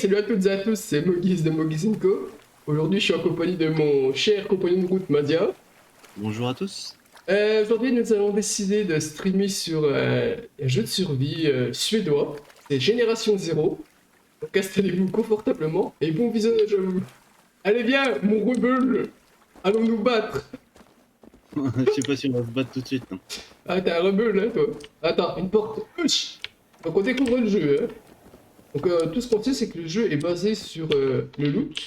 salut à toutes et à tous, c'est Mogis de Mogis Co. Aujourd'hui, je suis en compagnie de mon cher compagnon de route, Madia. Bonjour à tous. Aujourd'hui, nous allons décider de streamer sur un jeu de survie suédois. C'est Génération Zéro. Donc installez-vous confortablement et bon visionnage à vous. Allez viens, mon rebelle. Allons nous battre. Je sais pas si on va se battre tout de suite. Non. Ah, t'es un rebelle, hein, toi. Attends, une porte. Uch. Donc on découvre le jeu, hein. Donc tout ce qu'on sait, c'est que le jeu est basé sur le loot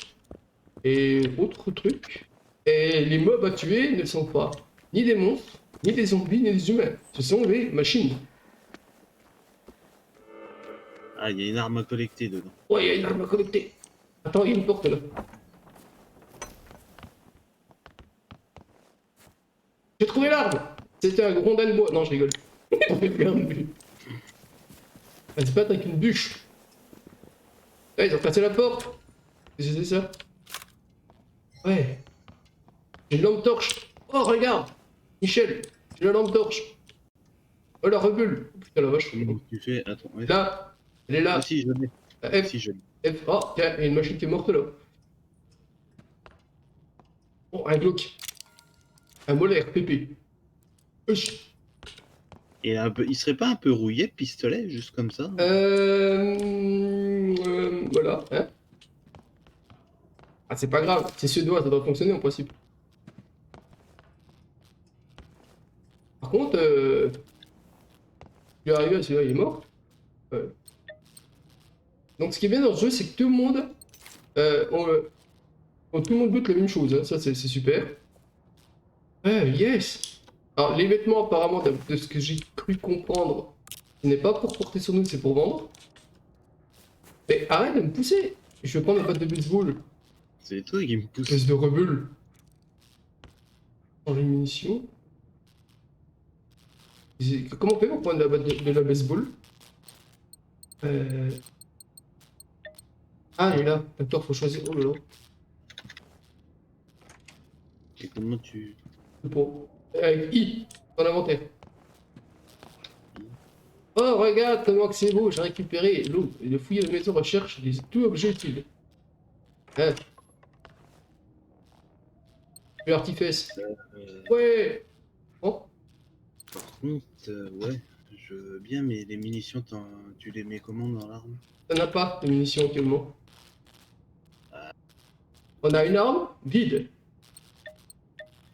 et autres trucs. Et les mobs à tuer ne sont pas ni des monstres, ni des zombies, ni des humains. Ce sont des machines. Ah, il y a une arme à collecter dedans. Ouais, il y a une arme à collecter. Attends, il y a une porte là. J'ai trouvé l'arme. C'était un rondin de bois. Non, je rigole. Vas-y, pas avec une bûche. Ouais, ils ont cassé la porte. Qu'est-ce que c'est ça? Ouais. J'ai une lampe torche. Oh, regarde. Michel, j'ai la lampe torche. Oh, la rebelle. Oh, putain, la vache. Comment tu fais? Attends. Ouais. Là. Elle est là. Ah si, je l'ai. F. Si, je l'ai. F. Oh, tiens, il y a une machine qui est morte là. Oh, un Glock. Un molaire, pépé. Wesh. Et il serait pas un peu rouillé, le pistolet, juste comme ça? Voilà, hein. Ah, c'est pas grave, c'est suédois, ça doit fonctionner en principe. Par contre, il est arrivé à celui-là, il est mort. Ouais. Donc, ce qui est bien dans ce jeu, c'est que tout le monde, tout le monde bute la même chose, hein. Ça, c'est super. Yes! Alors, les vêtements, apparemment, de ce que j'ai cru comprendre, ce n'est pas pour porter sur nous, c'est pour vendre. Mais arrête de me pousser! Je vais prendre ma batte de baseball. C'est toi qui me pousse. Espèce de rebelle. Dans les munitions. Comment on fait pour prendre la batte de la baseball? Ah, elle est là. D'accord, faut choisir. Oh là là. Et comment tu... C'est pour... Avec I, dans l'inventaire. Oh, regarde comment que c'est beau, j'ai récupéré l'eau. Et de fouiller la maison recherche les tout objets utiles. Hein? L'artifice. Ouais! Oh, Par contre, ouais, je veux bien, mais les munitions, tu les mets comment dans l'arme? ça n'a pas de munitions actuellement. On a une arme vide.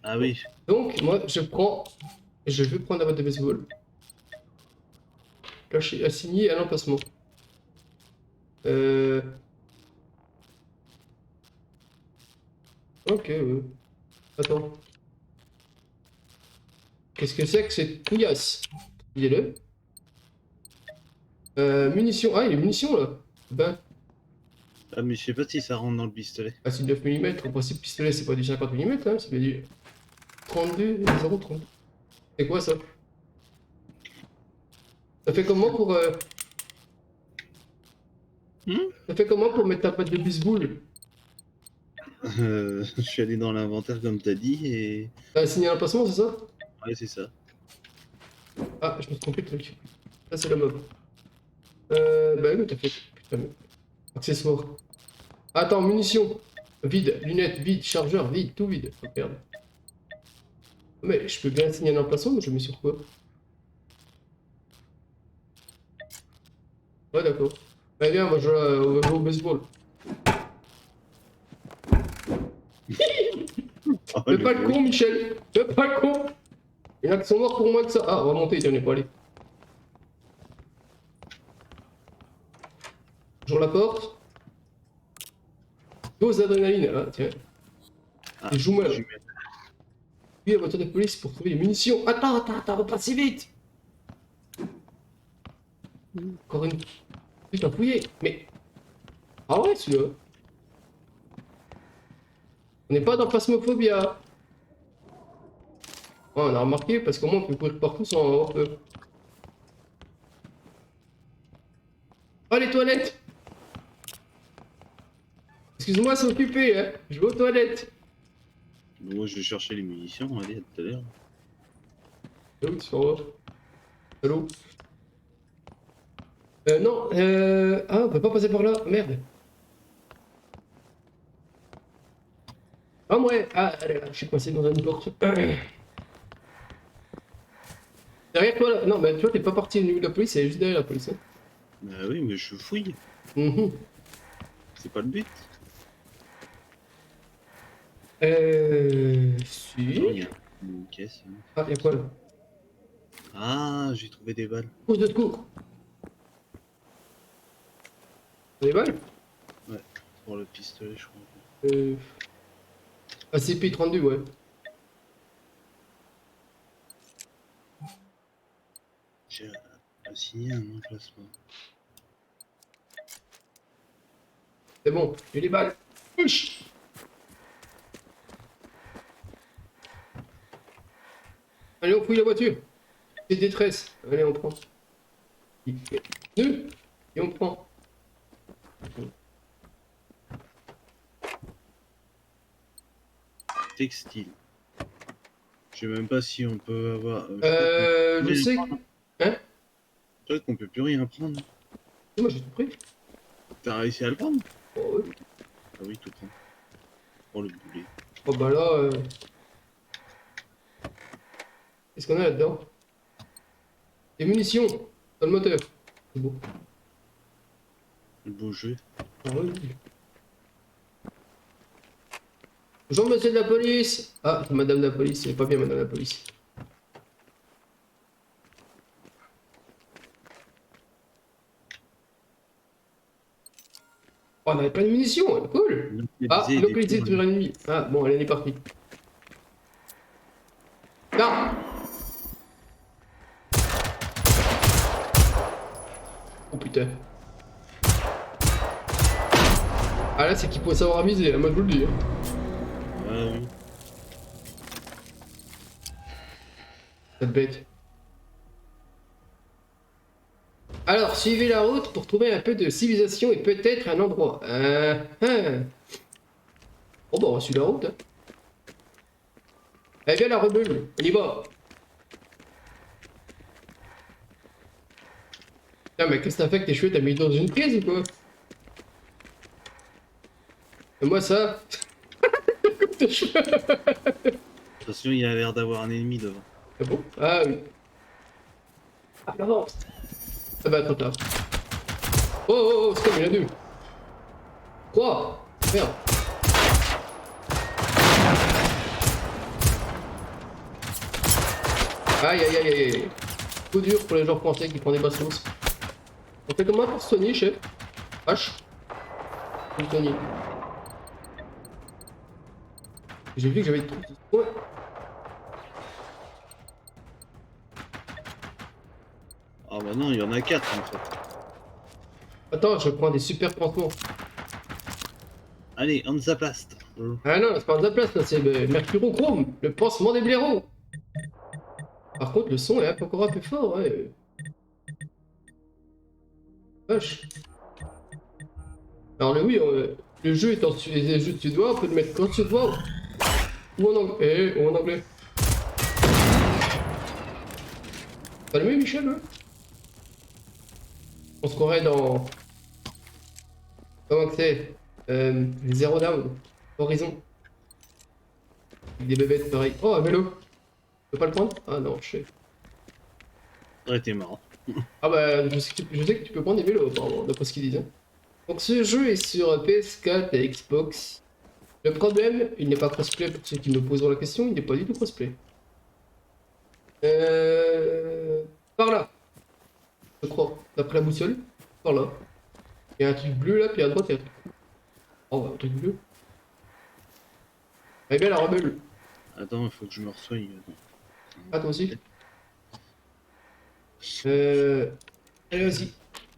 Ah oui, Donc, moi, je vais prendre la batte de baseball. Caché, assigné à l'emplacement. Ok, attends. Qu'est-ce que c'est que cette couillasse? Dis-le. Munitions. Ah, il y a des munitions là. Ben, ah, mais je sais pas si ça rentre dans le pistolet. ah, c'est 9 mm. En principe, pistolet, c'est pas du 50 mm, hein, c'est bien du 32, 0,32. C'est quoi ça? Ça fait comment pour. Ça fait comment pour mettre ta patte de baseball? Je suis allé dans l'inventaire comme t'as dit et... T'as assigné à l'emplacement, c'est ça? Ouais, c'est ça. Ah, je me suis trompé de truc. Ça, c'est la mob. Bah oui, t'as fait. Putain, mais. Accessoires. Attends, munitions. Vide, lunettes, vide, chargeur, vide, tout vide. Oh, merde. Mais je peux bien assigner un emplacement, mais je mets sur quoi? Ouais, d'accord. Allez, viens, on va jouer au baseball. Oh, Fais le pas le bruit. con, Michel. Fais pas le con. Il y en a qui sont morts pour moi que ça. Ah, on va monter, tiens, on est pas allé. J'ouvre la porte. Dose d'adrénaline. Ah, tiens. Ah, Et joue-moi. je mets- Puis la voiture de police pour trouver les munitions. Attends, va pas si vite. Encore une. Putain, fouillé. Mais. Ah ouais, celui-là. On n'est pas dans Phasmophobia. Oh, on a remarqué parce qu'au moins on peut courir partout sans avoir peur. Oh, les toilettes! Excuse-moi, c'est occupé, hein. Je vais aux toilettes. Moi, je vais chercher les munitions. Allez, à tout à l'heure. Ah oui, tu fais voir. Allô? Non, ah, on peut pas passer par là. Merde. Ah ouais, ah là, je suis coincé dans une porte. Derrière toi là. Non, mais tu vois, t'es pas parti au niveau de la police, c'est juste derrière la police. Hein. Bah oui, mais je fouille. Mhm. C'est pas le but. Attends, il Si. y a une caisse. Hein. Ah, y'a quoi là? Ah, j'ai trouvé des balles. Pousse de secours. T'as des balles? Ouais, pour le pistolet, je crois. Euh... ACP-32, ouais. J'ai signé un emplacement. C'est bon, j'ai les balles. Wesh. Allez, on fouille la voiture. C'est détresse. Allez, on prend. Deux. Et on prend. Textile. Je sais même pas si on peut avoir. Je sais. Hein? Je crois qu'on peut plus rien prendre. Moi, j'ai tout pris. T'as réussi à le prendre? Oh, ouais. Ah oui, tout prend. Oh le boulet. Oh bah là. Qu'est-ce qu'on a là-dedans? Des munitions dans le moteur. C'est beau. Le beau jeu. Ah oui. Bonjour, monsieur de la police. Ah, c'est madame la police. C'est pas bien, madame la police. Oh, on avait plein de munitions. Cool. Ah, Localiser des localisé points. sur ennemi. Ah, bon, allez, on est parti. Là. Oh putain. Ah là, c'est qu'il faut savoir viser, hein, moi je vous le dis. Hein. Ah oui. Cette bête. Alors, suivez la route pour trouver un peu de civilisation et peut-être un endroit. Oh bah, on suit la route. Hein. Eh bien, la rebelle, on y va. Putain, mais qu'est-ce que t'as fait avec tes cheveux? T'as mis dans une prise ou quoi? Et moi, ça. Tes cheveux. Attention, il y a l'air d'avoir un ennemi devant. Ah bon? Ah oui. Ah, non. Ah bah, trop tard. Oh, oh, oh, c'est comme il y en a deux. Trois. Merde. Aïe, aïe, aïe, aïe, aïe. Trop dur pour les gens français qui font des basses sauces. On fait comment pour se soigner, chef? H. Pour se soigner. J'ai vu que j'avais tout. Ouais. Ah bah non, il y en a 4 en fait. Attends, je prends des super pansements. Allez, Hansaplast. Ah non, c'est pas de la place, là, c'est le mercurochrome, le pansement des blaireaux. Par contre, le son est encore un peu fort, ouais. Vache. Alors, le jeu est en les jeux suédois, on peut le mettre qu'en suédois ou en anglais. Ou en anglais. T'as allumé, Michel, ouais? On se croirait dans. Comment que c'est Zero Down, Horizon. Avec des bébêtes pareil. Oh, un vélo. Tu peux pas le prendre? Ah non, je sais. Ouais, t'es marrant. Ah bah, je sais que tu peux prendre des vélos, apparemment, d'après ce qu'ils disent. Hein. Donc ce jeu est sur PS4 et Xbox. Le problème, il n'est pas crossplay pour ceux qui me poseront la question, il n'est pas du tout crossplay. Par là, je crois, d'après la boussole. Par là. Il y a un truc bleu là, puis à droite, il y a un truc. Oh, bah, un truc bleu. Eh bien, la rebelle. Attends, il faut que je me resoigne. Ah, toi aussi. Allez, vas-y.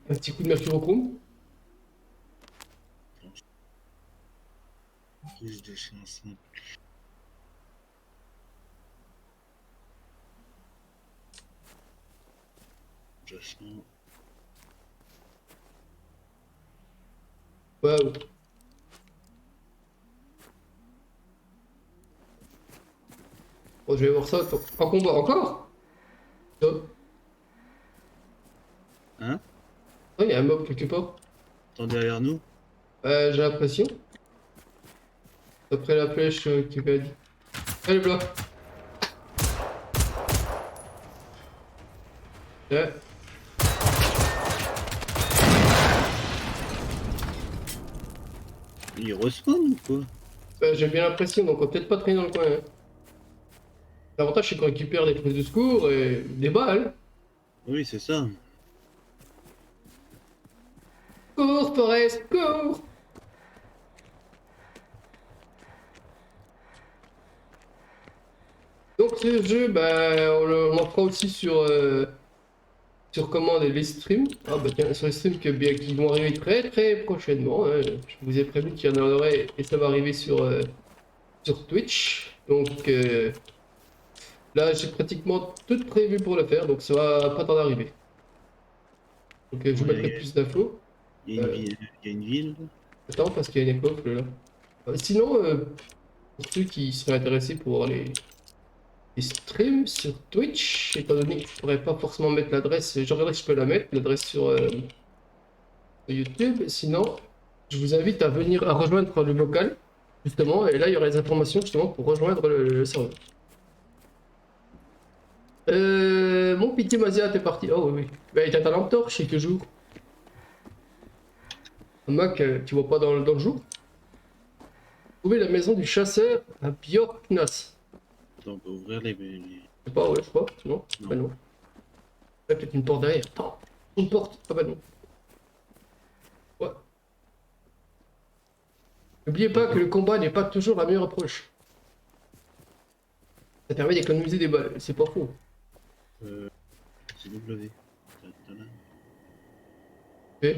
Un petit coup de mercurochrome. Prise de chanson. Placement. Waouh. Bon, je vais voir ça. Attends. En combat, encore? Ça. Hein? Oh, il y a un mob quelque part. Attends derrière nous. J'ai l'impression. Après la flèche qui va dit. Allez, blanc. Ouais. Il respawn ou quoi? J'ai bien l'impression, donc on va peut-être pas traîner dans le coin. Hein. L'avantage c'est qu'on récupère des prises de secours et des balles. Oui, c'est ça. Cours, Forest, cours! Donc ce jeu, bah, on en fera aussi sur comment les streams. Ah bah tiens, sur les streams qui vont arriver très très prochainement. Hein. Je vous ai prévu qu'il y en aurait et ça va arriver sur Twitch. Donc là, j'ai pratiquement tout prévu pour le faire, donc ça va pas tarder d'arriver. Donc je vous Ouais, mettrai plus d'infos. il y a une ville. Il y a une ville. Attends, parce qu'il y a une époque là. Sinon, pour ceux qui seraient intéressés pour voir les streams sur Twitch, étant donné que je pourrais pas forcément mettre l'adresse, je regarderai si je peux la mettre, l'adresse sur YouTube. Sinon, je vous invite à venir à rejoindre le local, justement, et là il y aura les informations justement pour rejoindre le serveur. Mon pitié Mazia, t'es parti. Oh oui, oui. Bah, il t'a en torche et que jour. Mac, tu vois pas dans le jour? Trouver la maison du chasseur à Bjorknas. Attends, on peut ouvrir les... Je sais pas, ouais, je crois. Non? Non. Bah non. Il y a peut-être une porte derrière. Attends, une porte. Ah bah non. Ouais. N'oubliez pas que le combat n'est pas toujours la meilleure approche. Ça permet d'économiser des balles, c'est pas faux. C'est W. Tadam. Ok.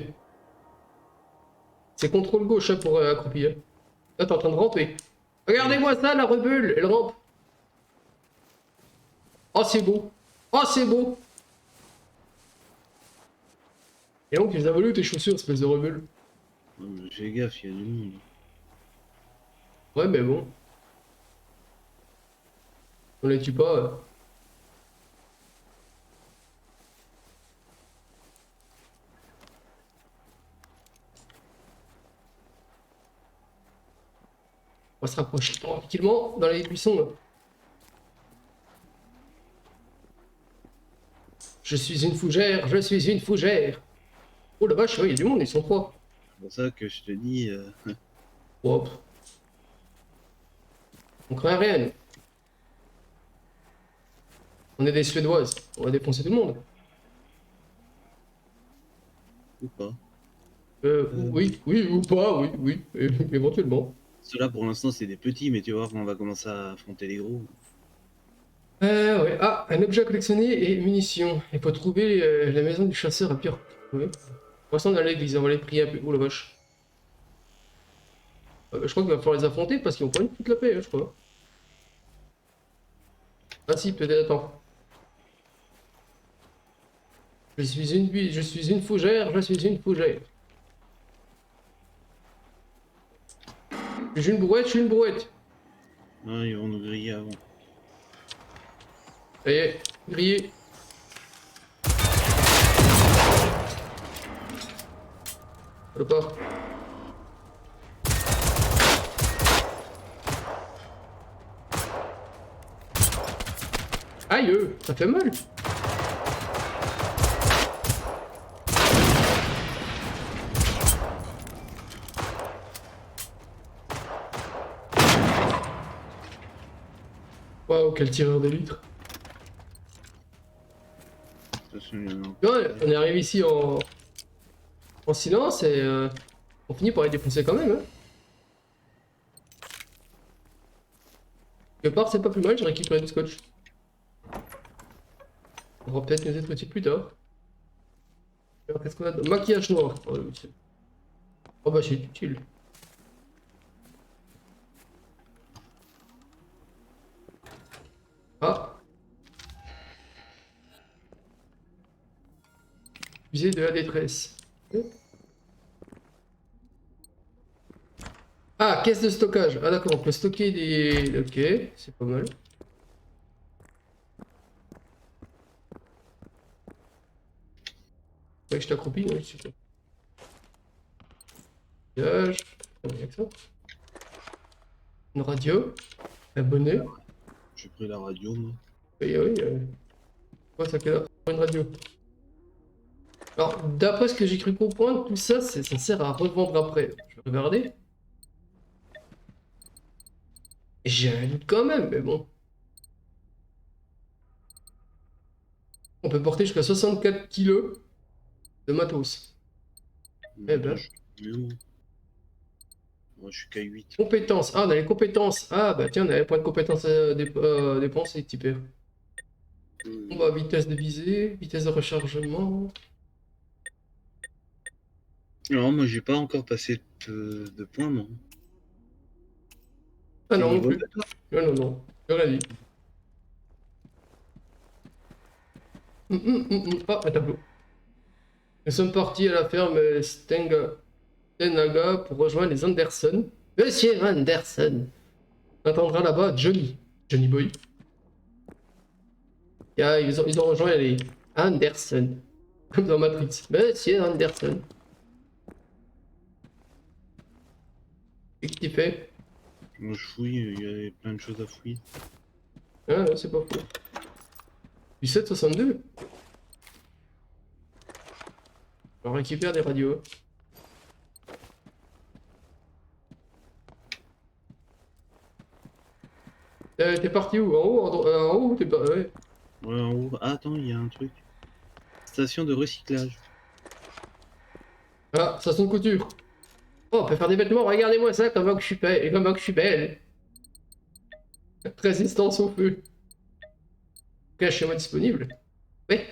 C'est contrôle gauche hein, pour accroupir. Là, t'es en train de ramper. Regardez-moi ça, la rebelle, elle rampe. Oh, c'est beau. Oh, c'est beau. Et donc, ils ont volé tes chaussures, espèce de rebelle. Ouais, mais fais gaffe, il y a du monde. Ouais, mais bon. On les tue pas. On va se rapprocher tranquillement dans les buissons. Là. Je suis une fougère, je suis une fougère. Oh la vache, ouais, il y a du monde, ils sont trois. C'est pour ça que je te dis... Hop. On craint rien. Nous. On est des Suédoises. On va défoncer tout le monde. ou pas. Oui, oui, ou pas, oui, oui, éventuellement. Ceux-là, pour l'instant, c'est des petits, mais tu vois, quand on va commencer à affronter les gros... Ouais. Ah, un objet à collectionner et munitions. Il faut trouver la maison du chasseur à Björk. Oui. Pour l'instant, dans l'église, on va les prier un peu. Oh la vache. Je crois qu'il va falloir les affronter parce qu'ils vont pas une toute la paix, hein, je crois. Ah si, peut-être, attends. Je suis une fougère, je suis une fougère. Je suis une brouette, je suis une brouette. Non, ils vont nous griller avant. Ça y est, grillé. Voilà pas. Aïe, ça fait mal. Waouh, quel tireur d'élite. Attention, il y en a un. Tu vois, on est arrivé ici en silence et on finit par les défoncer quand même. Hein. Quelque part, c'est pas plus mal, j'ai récupéré du scotch. On va peut-être nous être utile plus tard. Alors, qu'est-ce qu'on a de... Maquillage noir. Oh bah, c'est utile. Ah. Musée de la détresse. Ah, caisse de stockage. Ah d'accord, on peut stocker des... Ok, c'est pas mal. Ouais, je t'accroupis, ouais, super. Stockage. Ah, rien que ça. Une radio. Abonné. J'ai pris la radio, moi. Oui, oui. Quoi, ça quelle heure? Une radio. Alors, d'après ce que j'ai cru comprendre, tout ça, ça sert à revendre après. Je vais regarder. J'ai un doute quand même, mais bon. On peut porter jusqu'à 64 kilos de matos. Eh ben. Attends, je suis mieux, moi. Moi, je suis qu'à 8. Compétences. Ah, on a les compétences. Ah, bah tiens, on a les points de compétences dépensés, typés. On va vitesse de visée, vitesse de rechargement. Non, moi, j'ai pas encore passé de points, non. Ah T'es non, non niveau plus. 2, toi? Non, non, non. Je l'ai dit. Ah, un tableau. Nous sommes partis à la ferme Stenaga pour rejoindre les Anderson. Monsieur Anderson. On attendra là-bas Johnny. Johnny Boy. Ah, ils ont rejoint les Anderson. Comme dans Matrix. Monsieur Anderson. Qu'est-ce que tu fais? Moi, je fouille, il y a plein de choses à fouiller. Ah, non, c'est pas faux. Du 762. On récupère des radios. T'es parti où? En haut? En haut ou t'es pas... Ouais. Ouais, en haut. Ah, attends, il y a un truc. Station de recyclage. Ah, ça sonne couture. Oh, on peut faire des vêtements, regardez-moi ça, comment que je suis belle. Comment que je suis belle. Résistance au feu. Cachez-moi disponible. Ouais.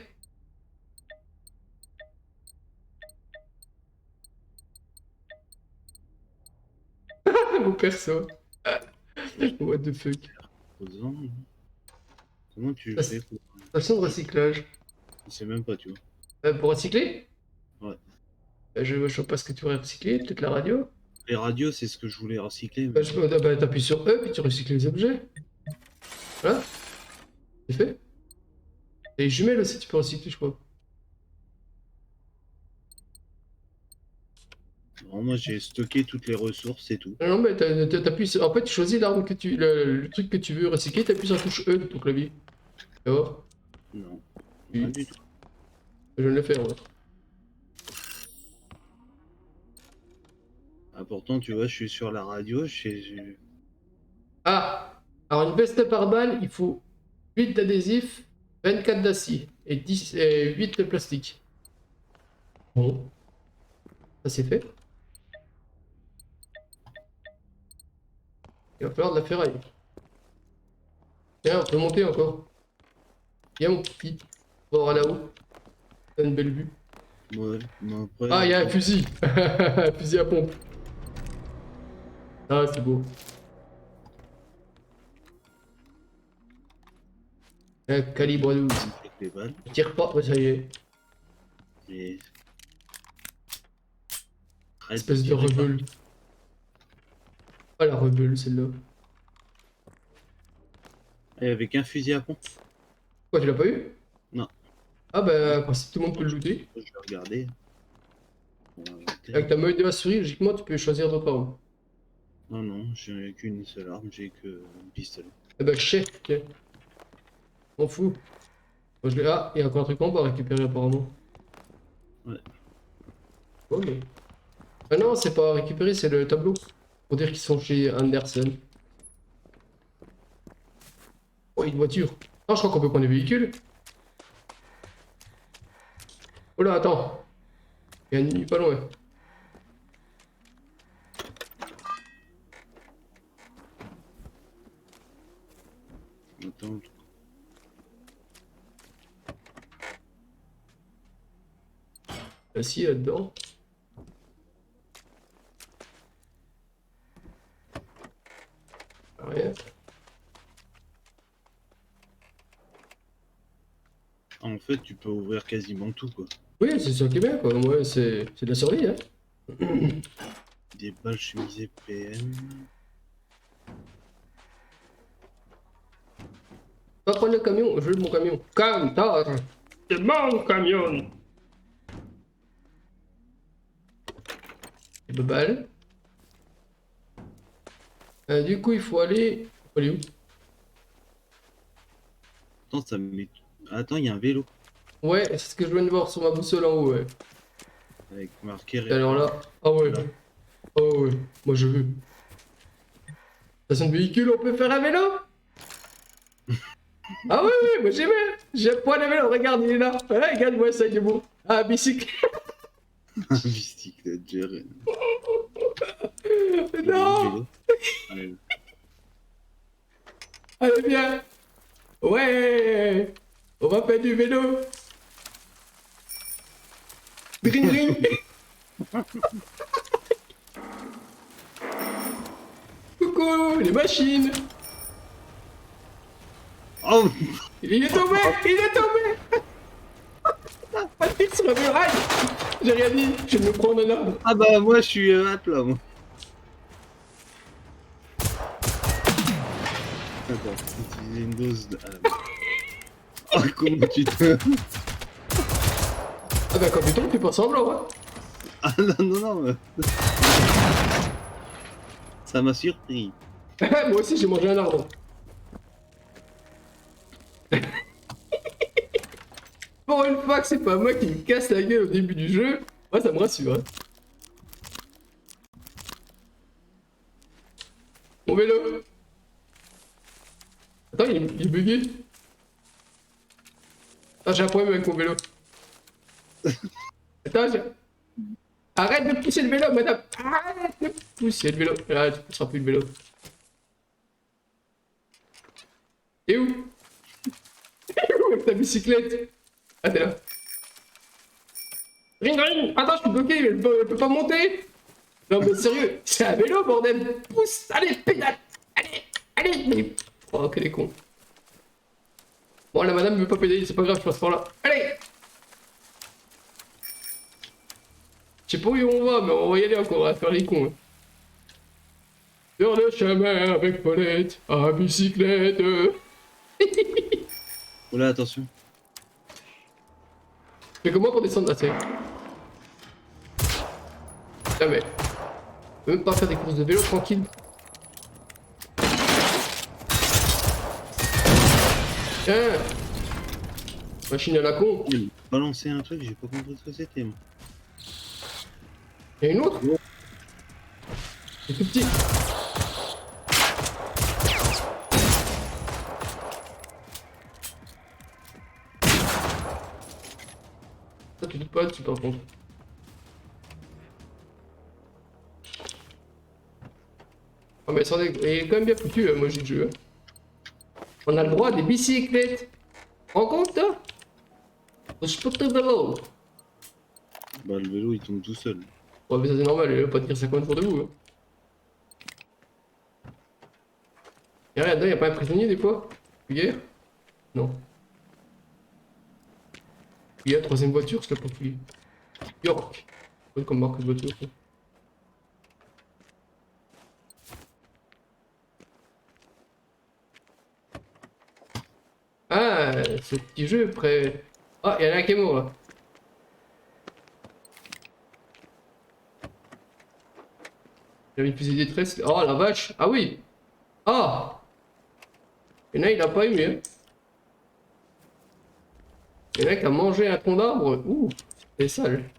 Mon perso. What the fuck. Posant. Comment tu Ça, fais pour... Station de recyclage. Je sais même pas, tu vois. Pour recycler? Ouais. Je vois pas ce que tu aurais recyclé, peut-être la radio? Les radios, c'est ce que je voulais recycler. Bah, Mais... t'appuies sur E, puis tu recycles les objets. Voilà, c'est fait. Et les jumelles aussi, tu peux recycler, je crois. Non, moi, j'ai stocké toutes les ressources et tout. Non, non, mais t'appuies sur... En fait, tu choisis l'arme que tu... Le truc que tu veux recycler, t'appuies sur la touche E de ton clavier. D'accord? Non, Oui. rien du tout. Je viens de le faire, ouais. Ah, pourtant, tu vois, je suis sur la radio, Ah! Alors, une veste par balle, il faut 8 d'adhésif, 24 d'acier et 8 de plastique. Bon, ça c'est fait. Il va falloir de la ferraille. Tiens, on peut monter encore. Viens, mon petit. On va voir là-haut. T'as une belle vue. Ouais, mais après... Ah, il y a un fusil. Un fusil à pompe. Ah, c'est beau. Un calibre 12. avec les balles, Je tire pas, ouais, ça y est. mais... Arrête Espèce de tirer, rebelle. Ah, la rebelle, celle-là. Et avec un fusil à pompe. Quoi, tu l'as pas eu? Non. Ah, bah, en principe, tout le monde peut le looter. Je vais regarder. Bon, Avec ta molette de la souris, logiquement, tu peux choisir d'autres armes. non, non, j'ai qu'une seule arme, j'ai que un pistolet. Eh ben, chef, tiens. M'en fous. Moi, je l'ai... Ah, il y a encore un truc en bas à récupérer, apparemment. Ouais. Oh, mais... Ah non, c'est pas à récupérer, c'est le tableau. Pour dire qu'ils sont chez Anderson. Oh, une voiture. Non, je crois qu'on peut prendre des véhicules. Oh là, attends. Il y a un ennemi pas loin. Attends, Assis là-dedans. Rien. en fait, tu peux ouvrir quasiment tout, quoi. Oui, c'est ça qui est bien, quoi. Ouais, c'est de la survie, hein. Des balles chemisées PM. Pas prendre le camion, je veux mon camion. Cantar. C'est mon camion. Des balles. Du coup, il faut aller. Faut aller où? Attends, ça me met... Attends, il y a un vélo Ouais, c'est ce que je viens de voir sur ma boussole en haut, ouais. avec marqué Et alors là. Ah ouais. Là. Ah ouais. Moi je veux. Station de véhicule, on peut faire un vélo? Ah ouais, ouais, moi j'aime bien. J'aime pas le vélo, regarde, il est là. Ouais, regarde-moi ça, il est beau. Ah, bicycle. bicyclette, Jérém. Il est où, le Non. vélo? Ouais. Allez, bien. Ouais. On va faire du vélo. Dring, dring. Coucou, les machines. Oh Il est tombé, il est tombé. Patrick sur la muraille. J'ai rien dit, je vais me prendre un arbre. Ah bah moi je suis à plat moi. Attends, utiliser une dose de... Ah comment tu te... Ah bah quand tu tombes, fais pas semblant, hein. Ah non non non ça m'a surpris. Moi aussi j'ai mangé un arbre. Pour une fois que c'est pas moi qui me casse la gueule au début du jeu, moi ça me rassure. Hein. Mon vélo. Attends, il est bugué. Attends, j'ai un problème avec mon vélo. Attends, arrête de pousser le vélo, madame. Arrête de pousser le vélo. Ah, tu pousseras plus le vélo. Et où? Où est ta bicyclette? Ah, t'es là. Ring ring. Attends, je suis bloqué, elle peut pas monter. Non mais sérieux, c'est un vélo, bordel. Pousse, allez, pédale. Allez, allez. Oh, quel est con. Bon, la madame veut pas pédaler, c'est pas grave, je passe par là. Allez. Je sais pas où on va, mais on va y aller encore, on va faire les cons. Hein. Sur le chemin avec Paulette, à bicyclette. Oh là attention. Mais comment pour descendre là, c'est... Jamais. On peut même pas faire des courses de vélo tranquille. Tiens. Machine à la con. Il m'a balancé un truc, j'ai pas compris ce que c'était moi. Y'a une autre? C'est tout petit. Ça, tu doutes pas dessus par contre. Oh mais attendez, il est quand même bien foutu, moi j'ai le jeu. On a le droit à des bicyclettes. En compte, toi? Je peux te vélo. Bah le vélo il tombe tout seul. Ouais, mais ça c'est normal, il va pas tenir 50 jours debout. Hein. Y'a rien dedans, y'a pas un prisonnier des fois? Hier? Non. Il y a troisième voiture, c'est la profil. York. Ouais, comme marque de voiture. Ça. Ah, ce petit jeu près. Ah, il y en a un qui est mort là. J'avais plus de détresse. Oh la vache. Ah oui. Ah. Il y en a, il a pas aimé. Hein. Il y en a qui a mangé un tronc d'arbre. Ouh, c'est sale.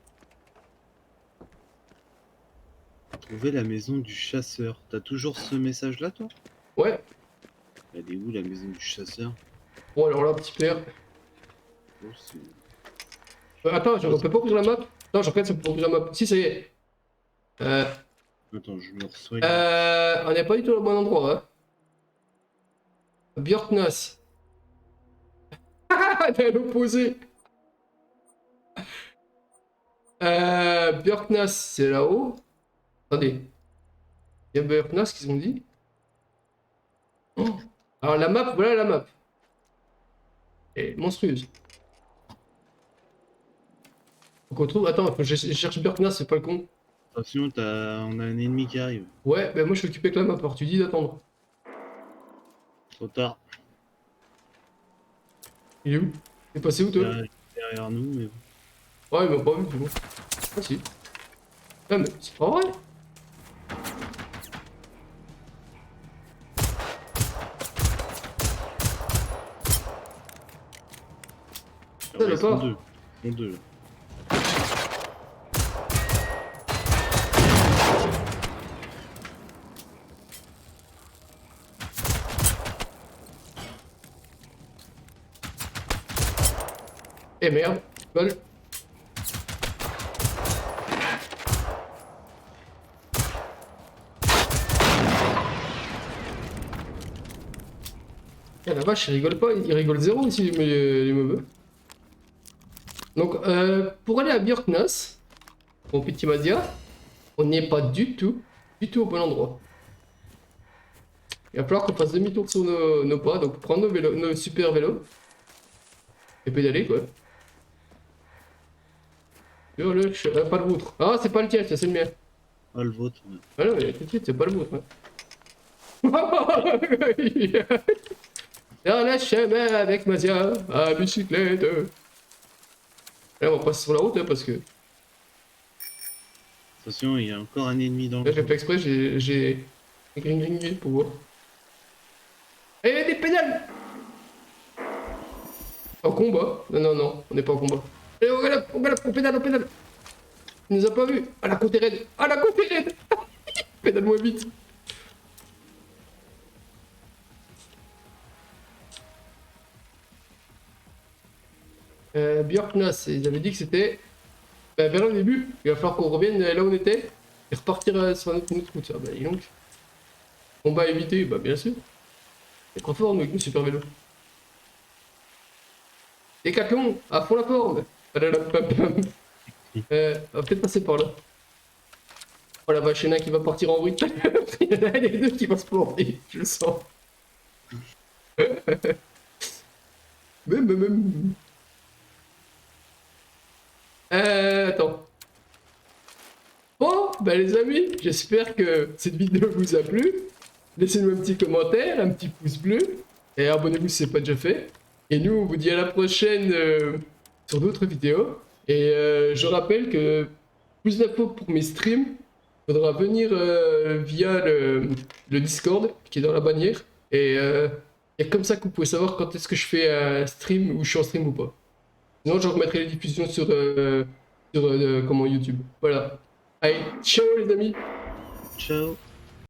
Trouver la maison du chasseur. T'as toujours ce message là toi? Ouais. Elle est où la maison du chasseur? Bon alors là, petit père. Oh, c'est... Attends, on peut pas ouvrir la map. Non, je regarde si on peut ouvrir la map. Si, ça y est. Attends, je me reçois. On n'est pas du tout au bon endroit. Hein. Björknas. Ah, à l'opposé. Björknas, c'est là-haut. Attendez. Il y a Björknas qu'ils ont dit. Oh. Alors la map, voilà la map. Elle est monstrueuse. Faut qu'on trouve. Attends, je cherche Björknas, c'est pas le con. Attention, on a un ennemi qui arrive. Ouais, bah moi je suis occupé avec la map, alors tu dis d'attendre. Trop tard. Il est où? T'es passé où toi? Derrière nous, mais Ouais, il m'a pas vu, c'est bon. Ah si. Ah mais c'est pas vrai. Ah Ça, ouais, le ils sont pas. deux. Ils sont deux. Là. Eh merde, vol. Eh la vache, il rigole pas, il rigole zéro ici, les meubles. Donc, pour aller à Björknas, mon petit Mazia, on n'y est pas du tout au bon endroit. Il va falloir qu'on fasse demi-tour sur nos pas, donc prendre nos super vélos et pédaler quoi. Pas le vôtre. Ah, c'est pas le tien, c'est le mien. Ah, le vôtre. Ouais. Ah non, mais tout de suite, c'est pas le vôtre. Hein. Dans le chemin avec Mazia, à bicyclette. Là, on va passer sur la route, hein, parce que là, Attention, il y a encore un ennemi dans le j'ai fond. fait exprès, j'ai gringringé pour voir. Eh, il y a des pédales! En combat? Non, non, non, on n'est pas en combat. Allez, on pédale, on pédale! Il nous a pas vu! Ah, la côte est raide! Ah, la côte est raide! Pédale moins vite! Björknas, ils avaient dit que c'était vers le début. Il va falloir qu'on revienne là où on était et repartir sur une autre route. Ah, bah, dis donc. Combat évité, bah, bien sûr. C'est trop fort, nous, avec nos super vélos. Décathlon, à fond la forme! On va peut-être passer par là. Oh la vache, il y en a un qui va partir en vrille. Il y en a un des deux qui va se planter, je le sens. Même. Attends. Bon, bah les amis, j'espère que cette vidéo vous a plu. Laissez-nous un petit commentaire, un petit pouce bleu. Et abonnez-vous si ce n'est pas déjà fait. Et nous, on vous dit à la prochaine sur d'autres vidéos. Et je rappelle que plus d'infos pour mes streams, il faudra venir via le Discord qui est dans la bannière. Et il y a comme ça que vous pouvez savoir quand est-ce que je fais un stream ou je suis en stream ou pas. Sinon, je remettrai les diffusions sur, comment, YouTube. Voilà. Allez, ciao les amis! Ciao.